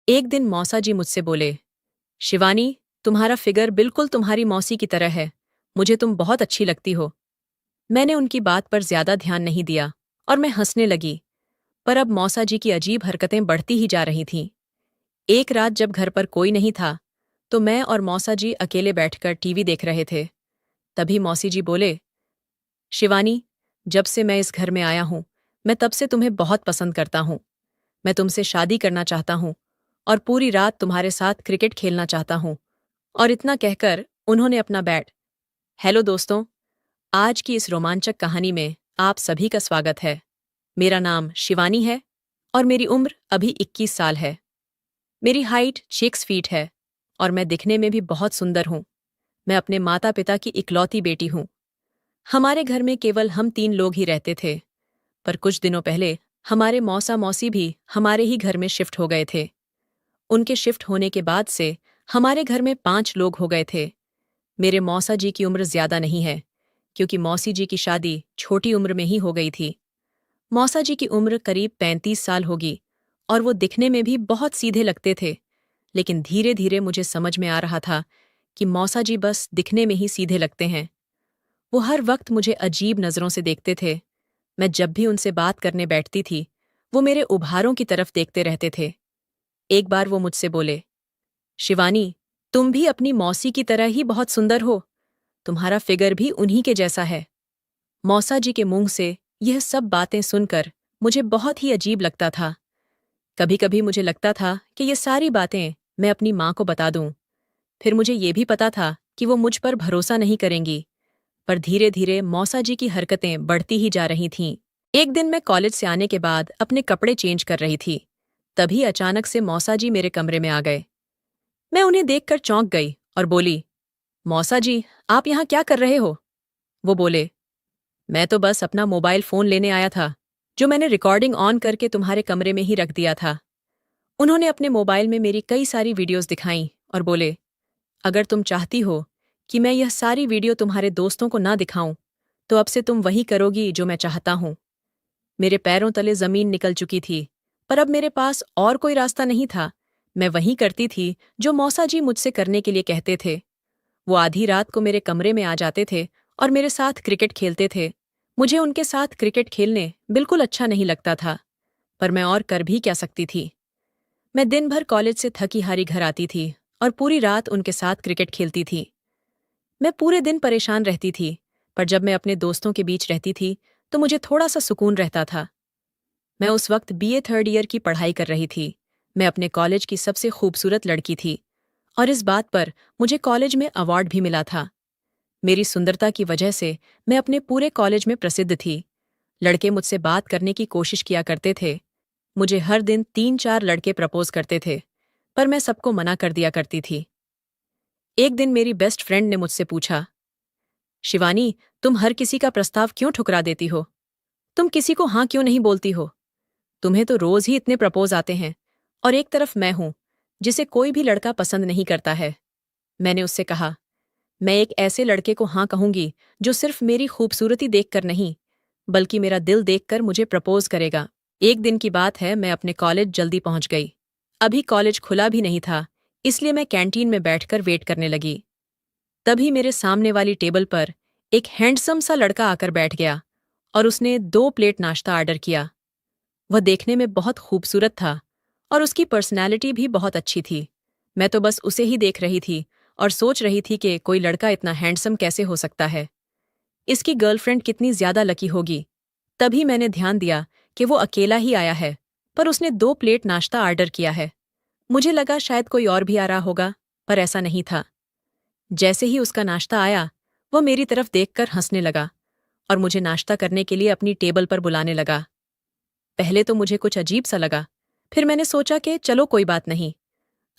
एक दिन मौसा जी मुझसे बोले, शिवानी, तुम्हारा फिगर बिल्कुल तुम्हारी मौसी की तरह है। मुझे तुम बहुत अच्छी लगती हो। मैंने उनकी बात पर ज्यादा ध्यान नहीं दिया और मैं हंसने लगी। पर अब मौसा जी की अजीब हरकतें बढ़ती ही जा रही थीं। एक रात जब घर पर कोई नहीं था तो मैं और मौसा जी अकेले बैठकर टीवी देख रहे थे। तभी मौसी जी बोले, शिवानी, जब से मैं इस घर में आया हूं, मैं तब से तुम्हें बहुत पसंद करता हूं। मैं तुमसे शादी करना चाहता हूं और पूरी रात तुम्हारे साथ क्रिकेट खेलना चाहता हूं। और इतना कहकर उन्होंने अपना बैट। हेलो दोस्तों, आज की इस रोमांचक कहानी में आप सभी का स्वागत है। मेरा नाम शिवानी है और मेरी उम्र अभी 21 साल है। मेरी हाइट 6 फीट है और मैं दिखने में भी बहुत सुंदर हूँ। मैं अपने माता पिता की इकलौती बेटी हूँ। हमारे घर में केवल हम 3 लोग ही रहते थे, पर कुछ दिनों पहले हमारे मौसा मौसी भी हमारे ही घर में शिफ्ट हो गए थे। उनके शिफ्ट होने के बाद से हमारे घर में 5 लोग हो गए थे। मेरे मौसा जी की उम्र ज्यादा नहीं है, क्योंकि मौसी जी की शादी छोटी उम्र में ही हो गई थी। मौसा जी की उम्र करीब 35 साल होगी और वो दिखने में भी बहुत सीधे लगते थे। लेकिन धीरे धीरे मुझे समझ में आ रहा था कि मौसा जी बस दिखने में ही सीधे लगते हैं। वो हर वक्त मुझे अजीब नजरों से देखते थे। मैं जब भी उनसे बात करने बैठती थी, वो मेरे उभारों की तरफ देखते रहते थे। एक बार वो मुझसे बोले, शिवानी, तुम भी अपनी मौसी की तरह ही बहुत सुंदर हो। तुम्हारा फिगर भी उन्हीं के जैसा है। मौसा जी के मुंह से यह सब बातें सुनकर मुझे बहुत ही अजीब लगता था। कभी कभी मुझे लगता था कि ये सारी बातें मैं अपनी माँ को बता दूं। फिर मुझे ये भी पता था कि वो मुझ पर भरोसा नहीं करेंगी। पर धीरे धीरे मौसा जी की हरकतें बढ़ती ही जा रही थीं। एक दिन मैं कॉलेज से आने के बाद अपने कपड़े चेंज कर रही थी। तभी अचानक से मौसा जी मेरे कमरे में आ गए। मैं उन्हें देखकर चौंक गई और बोली, मौसा जी, आप यहाँ क्या कर रहे हो? वो बोले, मैं तो बस अपना मोबाइल फोन लेने आया था, जो मैंने रिकॉर्डिंग ऑन करके तुम्हारे कमरे में ही रख दिया था। उन्होंने अपने मोबाइल में मेरी कई सारी वीडियोस दिखाईं और बोले, अगर तुम चाहती हो कि मैं यह सारी वीडियो तुम्हारे दोस्तों को ना दिखाऊं, तो अब से तुम वही करोगी जो मैं चाहता हूं। मेरे पैरों तले जमीन निकल चुकी थी, पर अब मेरे पास और कोई रास्ता नहीं था। मैं वही करती थी जो मौसा जी मुझसे करने के लिए कहते थे। वो आधी रात को मेरे कमरे में आ जाते थे और मेरे साथ क्रिकेट खेलते थे। मुझे उनके साथ क्रिकेट खेलने बिल्कुल अच्छा नहीं लगता था, पर मैं और कर भी क्या सकती थी। मैं दिन भर कॉलेज से थकी हारी घर आती थी और पूरी रात उनके साथ क्रिकेट खेलती थी। मैं पूरे दिन परेशान रहती थी, पर जब मैं अपने दोस्तों के बीच रहती थी तो मुझे थोड़ा सा सुकून रहता था। मैं उस वक्त बीए थर्ड ईयर की पढ़ाई कर रही थी। मैं अपने कॉलेज की सबसे खूबसूरत लड़की थी और इस बात पर मुझे कॉलेज में अवार्ड भी मिला था। मेरी सुंदरता की वजह से मैं अपने पूरे कॉलेज में प्रसिद्ध थी। लड़के मुझसे बात करने की कोशिश किया करते थे। मुझे हर दिन 3-4 लड़के प्रपोज करते थे, पर मैं सबको मना कर दिया करती थी। एक दिन मेरी बेस्ट फ्रेंड ने मुझसे पूछा, शिवानी, तुम हर किसी का प्रस्ताव क्यों ठुकरा देती हो? तुम किसी को हाँ क्यों नहीं बोलती हो? तुम्हें तो रोज ही इतने प्रपोज आते हैं, और एक तरफ मैं हूं जिसे कोई भी लड़का पसंद नहीं करता है। मैंने उससे कहा, मैं एक ऐसे लड़के को हाँ कहूंगी जो सिर्फ मेरी खूबसूरती देखकर नहीं, बल्कि मेरा दिल देखकर मुझे प्रपोज करेगा। एक दिन की बात है, मैं अपने कॉलेज जल्दी पहुंच गई। अभी कॉलेज खुला भी नहीं था, इसलिए मैं कैंटीन में बैठकर वेट करने लगी। तभी मेरे सामने वाली टेबल पर एक हैंडसम सा लड़का आकर बैठ गया और उसने 2 प्लेट नाश्ता ऑर्डर किया। वह देखने में बहुत खूबसूरत था और उसकी पर्सनैलिटी भी बहुत अच्छी थी। मैं तो बस उसे ही देख रही थी और सोच रही थी कि कोई लड़का इतना हैंडसम कैसे हो सकता है। इसकी गर्लफ्रेंड कितनी ज्यादा लकी होगी। तभी मैंने ध्यान दिया कि वो अकेला ही आया है, पर उसने 2 प्लेट नाश्ता ऑर्डर किया है। मुझे लगा शायद कोई और भी आ रहा होगा, पर ऐसा नहीं था। जैसे ही उसका नाश्ता आया, वो मेरी तरफ देखकर हंसने लगा और मुझे नाश्ता करने के लिए अपनी टेबल पर बुलाने लगा। पहले तो मुझे कुछ अजीब सा लगा, फिर मैंने सोचा कि चलो कोई बात नहीं,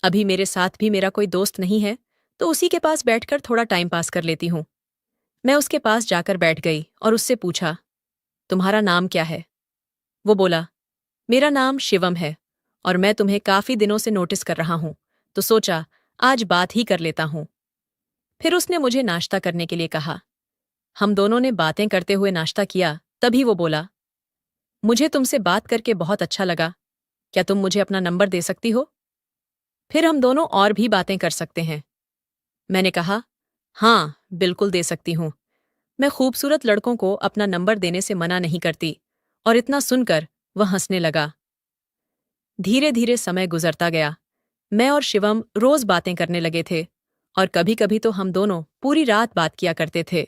अभी मेरे साथ भी मेरा कोई दोस्त नहीं है, तो उसी के पास बैठकर थोड़ा टाइम पास कर लेती हूँ। मैं उसके पास जाकर बैठ गई और उससे पूछा, तुम्हारा नाम क्या है? वो बोला, मेरा नाम शिवम है और मैं तुम्हें काफी दिनों से नोटिस कर रहा हूं, तो सोचा आज बात ही कर लेता हूं। फिर उसने मुझे नाश्ता करने के लिए कहा। हम दोनों ने बातें करते हुए नाश्ता किया। तभी वो बोला, मुझे तुमसे बात करके बहुत अच्छा लगा। क्या तुम मुझे अपना नंबर दे सकती हो? फिर हम दोनों और भी बातें कर सकते हैं। मैंने कहा, हाँ, बिल्कुल दे सकती हूँ। मैं खूबसूरत लड़कों को अपना नंबर देने से मना नहीं करती। और इतना सुनकर वह हंसने लगा। धीरे धीरे समय गुजरता गया। मैं और शिवम रोज बातें करने लगे थे और कभी कभी तो हम दोनों पूरी रात बात किया करते थे।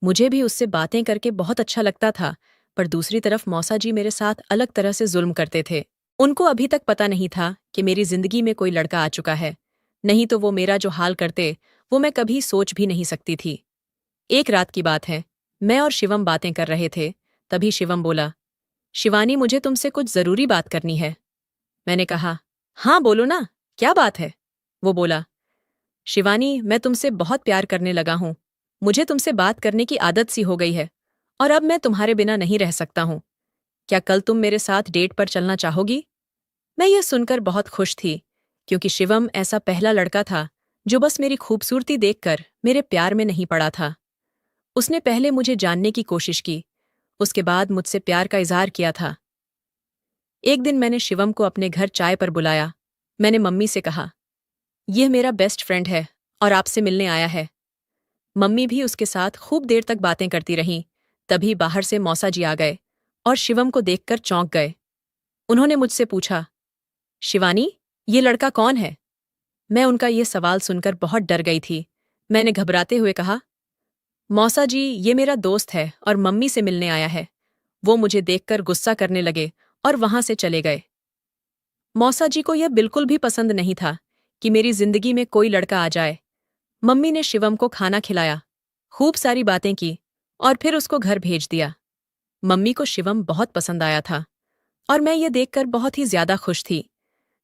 मुझे भी उससे बातें करके बहुत अच्छा लगता था, पर दूसरी तरफ मौसा जी मेरे साथ अलग तरह से जुल्म करते थे। उनको अभी तक पता नहीं था कि मेरी जिंदगी में कोई लड़का आ चुका है, नहीं तो वो मेरा जो हाल करते वो मैं कभी सोच भी नहीं सकती थी। एक रात की बात है, मैं और शिवम बातें कर रहे थे, तभी शिवम बोला, शिवानी, मुझे तुमसे कुछ जरूरी बात करनी है। मैंने कहा, हाँ बोलो ना, क्या बात है? वो बोला, शिवानी, मैं तुमसे बहुत प्यार करने लगा हूँ। मुझे तुमसे बात करने की आदत सी हो गई है और अब मैं तुम्हारे बिना नहीं रह सकता हूँ। क्या कल तुम मेरे साथ डेट पर चलना चाहोगी? मैं यह सुनकर बहुत खुश थी, क्योंकि शिवम ऐसा पहला लड़का था जो बस मेरी खूबसूरती देखकर मेरे प्यार में नहीं पड़ा था। उसने पहले मुझे जानने की कोशिश की, उसके बाद मुझसे प्यार का इजहार किया था। एक दिन मैंने शिवम को अपने घर चाय पर बुलाया। मैंने मम्मी से कहा, यह मेरा बेस्ट फ्रेंड है और आपसे मिलने आया है। मम्मी भी उसके साथ खूब देर तक बातें करती रहीं। तभी बाहर से मौसा जी आ गए और शिवम को देखकर चौंक गए। उन्होंने मुझसे पूछा, शिवानी, ये लड़का कौन है? मैं उनका ये सवाल सुनकर बहुत डर गई थी। मैंने घबराते हुए कहा, मौसा जी, ये मेरा दोस्त है और मम्मी से मिलने आया है। वो मुझे देखकर गुस्सा करने लगे और वहां से चले गए। मौसा जी को यह बिल्कुल भी पसंद नहीं था कि मेरी जिंदगी में कोई लड़का आ जाए। मम्मी ने शिवम को खाना खिलाया, खूब सारी बातें की और फिर उसको घर भेज दिया। मम्मी को शिवम बहुत पसंद आया था और मैं ये देखकर बहुत ही ज्यादा खुश थी।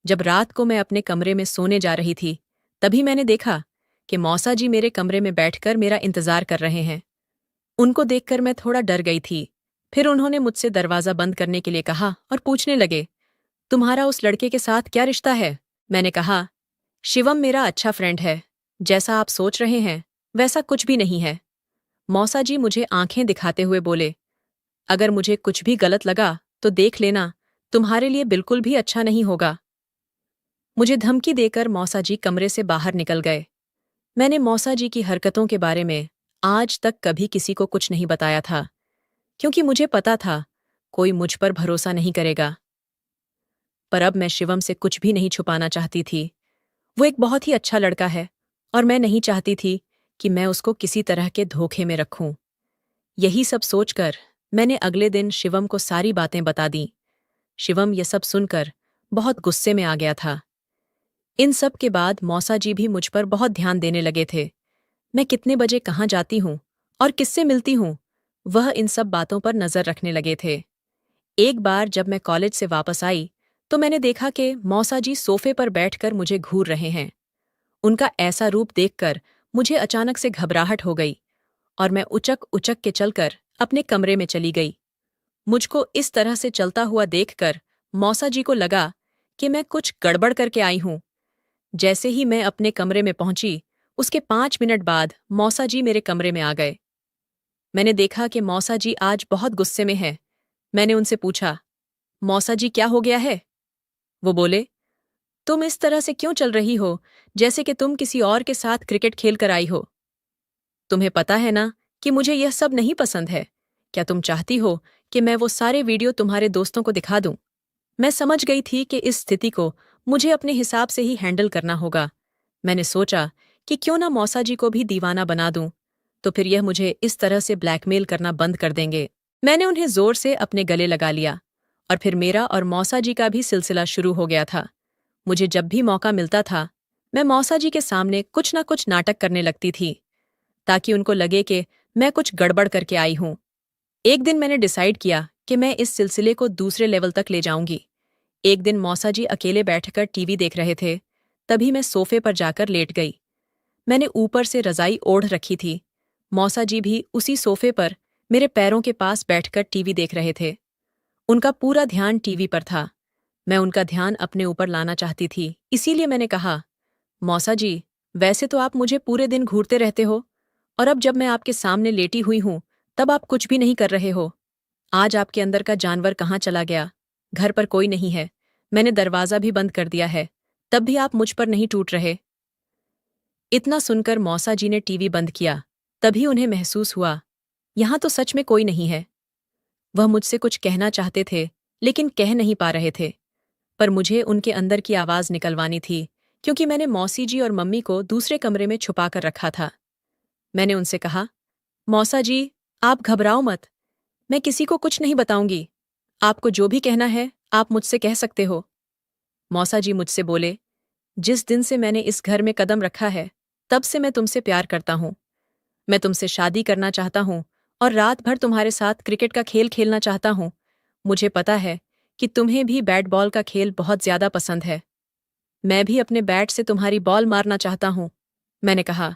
जब रात को मैं अपने कमरे में सोने जा रही थी, तभी मैंने देखा कि मौसा जी मेरे कमरे में बैठकर मेरा इंतजार कर रहे हैं। उनको देखकर मैं थोड़ा डर गई थी। फिर उन्होंने मुझसे दरवाजा बंद करने के लिए कहा और पूछने लगे, तुम्हारा उस लड़के के साथ क्या रिश्ता है? मैंने कहा, शिवम मेरा अच्छा फ्रेंड है। जैसा आप सोच रहे हैं वैसा कुछ भी नहीं है। मौसा जी मुझे आंखें दिखाते हुए बोले, अगर मुझे कुछ भी गलत लगा तो देख लेना, तुम्हारे लिए बिल्कुल भी अच्छा नहीं होगा। मुझे धमकी देकर मौसा जी कमरे से बाहर निकल गए। मैंने मौसा जी की हरकतों के बारे में आज तक कभी किसी को कुछ नहीं बताया था, क्योंकि मुझे पता था कोई मुझ पर भरोसा नहीं करेगा। पर अब मैं शिवम से कुछ भी नहीं छुपाना चाहती थी। वो एक बहुत ही अच्छा लड़का है और मैं नहीं चाहती थी कि मैं उसको किसी तरह के धोखे में रखूं। यही सब सोचकर मैंने अगले दिन शिवम को सारी बातें बता दीं। शिवम ये सब सुनकर बहुत गुस्से में आ गया था। इन सब के बाद मौसा जी भी मुझ पर बहुत ध्यान देने लगे थे। मैं कितने बजे कहाँ जाती हूँ और किससे मिलती हूँ, वह इन सब बातों पर नजर रखने लगे थे। एक बार जब मैं कॉलेज से वापस आई तो मैंने देखा कि मौसा जी सोफे पर बैठकर मुझे घूर रहे हैं। उनका ऐसा रूप देखकर मुझे अचानक से घबराहट हो गई और मैं उचक उचक के चलकर अपने कमरे में चली गई। मुझको इस तरह से चलता हुआ देखकर मौसा जी को लगा कि मैं कुछ गड़बड़ करके आई हूं। जैसे ही मैं अपने कमरे में पहुंची, उसके 5 मिनट बाद मौसा जी मेरे कमरे में आ गए। मैंने देखा कि मौसा जी आज बहुत गुस्से में हैं। मैंने उनसे पूछा, मौसा जी, क्या हो गया है? वो बोले, तुम इस तरह से क्यों चल रही हो, जैसे कि तुम किसी और के साथ क्रिकेट खेल कर आई हो? तुम्हें पता है ना कि मुझे यह सब नहीं पसंद है। क्या तुम चाहती हो कि मैं वो सारे वीडियो तुम्हारे दोस्तों को दिखा दूं? मैं समझ गई थी कि इस स्थिति को मुझे अपने हिसाब से ही हैंडल करना होगा। मैंने सोचा कि क्यों ना मौसा जी को भी दीवाना बना दूं, तो फिर यह मुझे इस तरह से ब्लैकमेल करना बंद कर देंगे। मैंने उन्हें जोर से अपने गले लगा लिया और फिर मेरा और मौसा जी का भी सिलसिला शुरू हो गया था। मुझे जब भी मौका मिलता था, मैं मौसा जी के सामने कुछ न कुछ नाटक करने लगती थी, ताकि उनको लगे कि मैं कुछ गड़बड़ करके आई हूं। एक दिन मैंने डिसाइड किया कि मैं इस सिलसिले को दूसरे लेवल तक ले जाऊंगी। एक दिन मौसा जी अकेले बैठकर टीवी देख रहे थे, तभी मैं सोफे पर जाकर लेट गई। मैंने ऊपर से रजाई ओढ़ रखी थी। मौसा जी भी उसी सोफे पर मेरे पैरों के पास बैठकर टीवी देख रहे थे। उनका पूरा ध्यान टीवी पर था। मैं उनका ध्यान अपने ऊपर लाना चाहती थी, इसीलिए मैंने कहा, मौसा जी, वैसे तो आप मुझे पूरे दिन घूरते रहते हो और अब जब मैं आपके सामने लेटी हुई हूं तब आप कुछ भी नहीं कर रहे हो। आज आपके अंदर का जानवर कहाँ चला गया? घर पर कोई नहीं है। मैंने दरवाजा भी बंद कर दिया है। तब भी आप मुझ पर नहीं टूट रहे। इतना सुनकर मौसा जी ने टीवी बंद किया। तभी उन्हें महसूस हुआ, यहाँ तो सच में कोई नहीं है। वह मुझसे कुछ कहना चाहते थे, लेकिन कह नहीं पा रहे थे। पर मुझे उनके अंदर की आवाज़ निकलवानी थी, क्योंकि मैंने मौसी जी और मम्मी को दूसरे कमरे में छुपा कर रखा था। मैंने उनसे कहा, मौसा जी, आप घबराओ मत। मैं किसी को कुछ नहीं बताऊंगी। आपको जो भी कहना है, आप मुझसे कह सकते हो। मौसा जी मुझसे बोले, जिस दिन से मैंने इस घर में कदम रखा है, तब से मैं तुमसे प्यार करता हूँ। मैं तुमसे शादी करना चाहता हूँ और रात भर तुम्हारे साथ क्रिकेट का खेल खेलना चाहता हूँ। मुझे पता है कि तुम्हें भी बैट बॉल का खेल बहुत ज्यादा पसंद है। मैं भी अपने बैट से तुम्हारी बॉल मारना चाहता हूँ। मैंने कहा,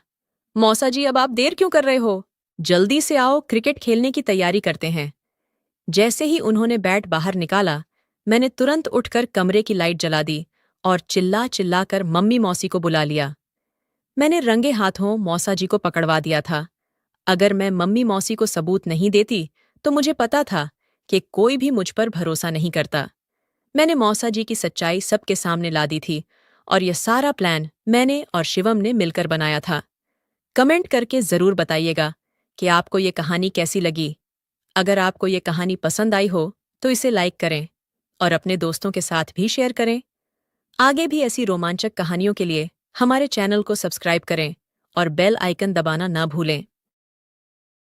मौसा जी, अब आप देर क्यों कर रहे हो? जल्दी से आओ, क्रिकेट खेलने की तैयारी करते हैं। जैसे ही उन्होंने बैट बाहर निकाला, मैंने तुरंत उठकर कमरे की लाइट जला दी और चिल्ला चिल्ला कर मम्मी मौसी को बुला लिया। मैंने रंगे हाथों मौसा जी को पकड़वा दिया था। अगर मैं मम्मी मौसी को सबूत नहीं देती, तो मुझे पता था कि कोई भी मुझ पर भरोसा नहीं करता। मैंने मौसा जी की सच्चाई सबके सामने ला दी थी और यह सारा प्लान मैंने और शिवम ने मिलकर बनाया था। कमेंट करके ज़रूर बताइएगा कि आपको ये कहानी कैसी लगी। अगर आपको ये कहानी पसंद आई हो, तो इसे लाइक करें और अपने दोस्तों के साथ भी शेयर करें। आगे भी ऐसी रोमांचक कहानियों के लिए हमारे चैनल को सब्सक्राइब करें और बेल आइकन दबाना ना भूलें।